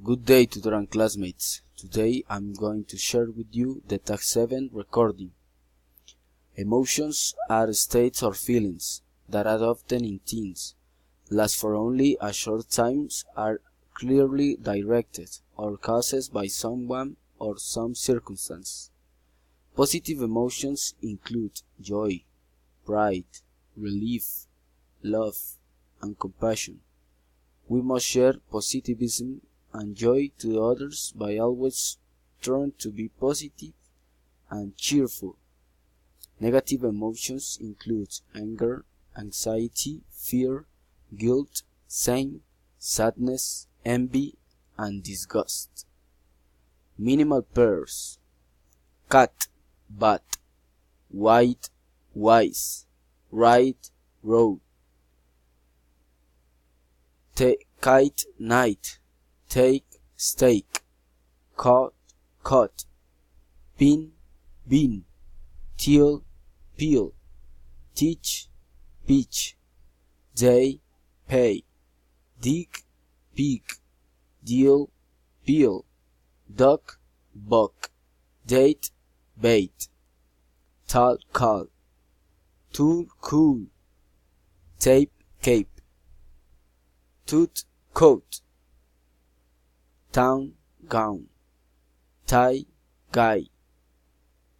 Good day, tutor and classmates. Today I'm going to share with you the Tag 7 recording. Emotions are states or feelings that are often in teens, last for only a short time, are clearly directed or caused by someone or some circumstance. Positive emotions include joy, pride, relief, love, and compassion. We must share positivism and joy to others by always trying to be positive and cheerful. Negative emotions include anger, anxiety, fear, guilt, shame, sadness, envy, and disgust. Minimal pairs: cat, bat, white, wise, right, road. Kite, night, take, stake, caught, caught, pin, bean, teal, peel, teach, peach, day, pay, dig, pig, deal, peel, duck, buck, date, bait, tall, call, tool, cool, tape, cape, tooth, coat, town, gown, tie, guy,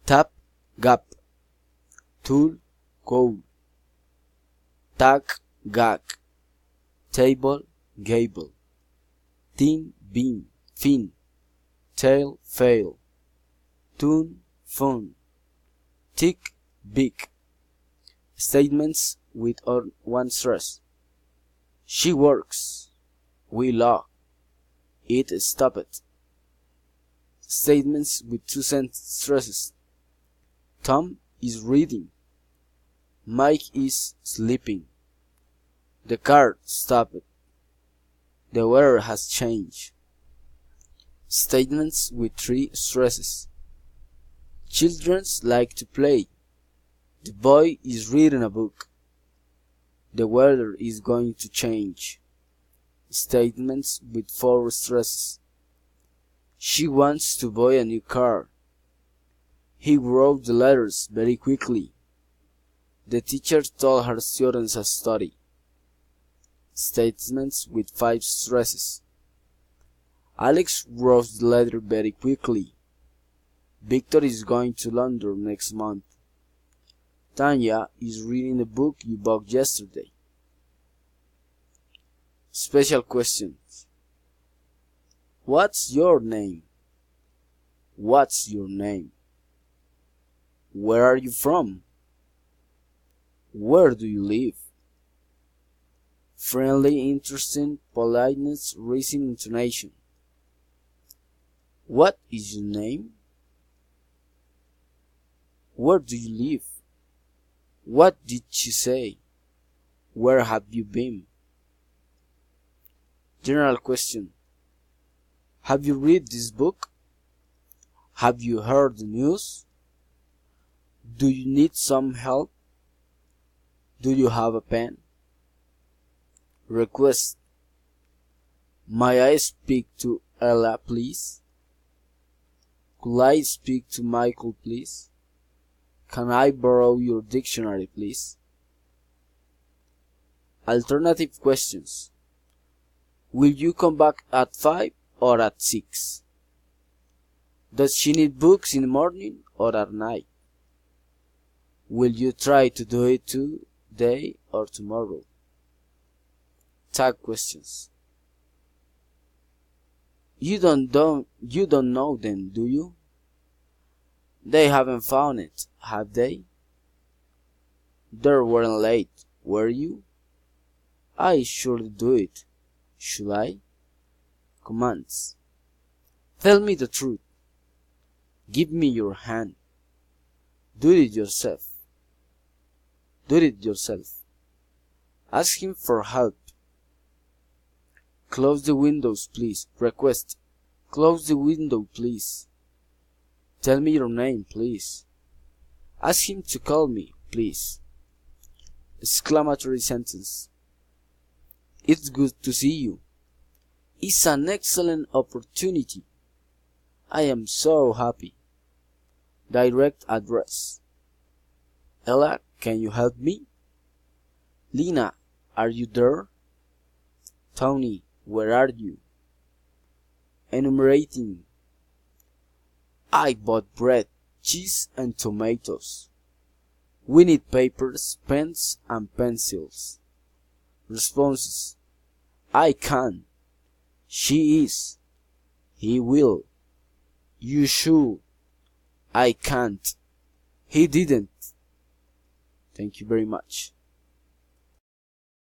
tap, gap, tool, goal, tag, gag, table, gable, tin, beam, fin, tail, fail, tune, phone, tick, big. Statements with one stress: she works, we laugh, it stopped. Statements with two stresses: Tom is reading, Mike is sleeping, the car stopped, the weather has changed. Statements with three stresses: children like to play, the boy is reading a book, the weather is going to change. Statements with four stresses: she wants to buy a new car, he wrote the letters very quickly, the teacher told her students a story. Statements with five stresses: Alex wrote the letter very quickly, Victor is going to London next month, Tanya is reading the book you bought yesterday. Special questions: what's your name? What's your name? Where are you from? Where do you live? Friendly, interesting, politeness, raising intonation. What is your name? Where do you live? What did she say? Where have you been? General question: have you read this book? Have you heard the news? Do you need some help? Do you have a pen? Request: may I speak to Ella, please? Could I speak to Michael, please? Can I borrow your dictionary, please? Alternative questions: will you come back at 5 or at 6? Does she need books in the morning or at night? Will you try to do it today or tomorrow? Tag questions: you don't know them, do you? They haven't found it, have they? They weren't late, were you? I should do it. Should I? Commands: tell me the truth. Give me your hand. Do it yourself. Do it yourself. Ask him for help. Close the windows, please. Request: close the window, please. Tell me your name, please. Ask him to call me, please. Exclamatory sentence: it's good to see you. It's an excellent opportunity. I am so happy. Direct address. Ella, can you help me? Lena, are you there? Tony, where are you? Enumerating. I bought bread, cheese, and tomatoes. We need papers, pens, and pencils. Responses. I can. She is. He will. You should. I can't. He didn't. Thank you very much.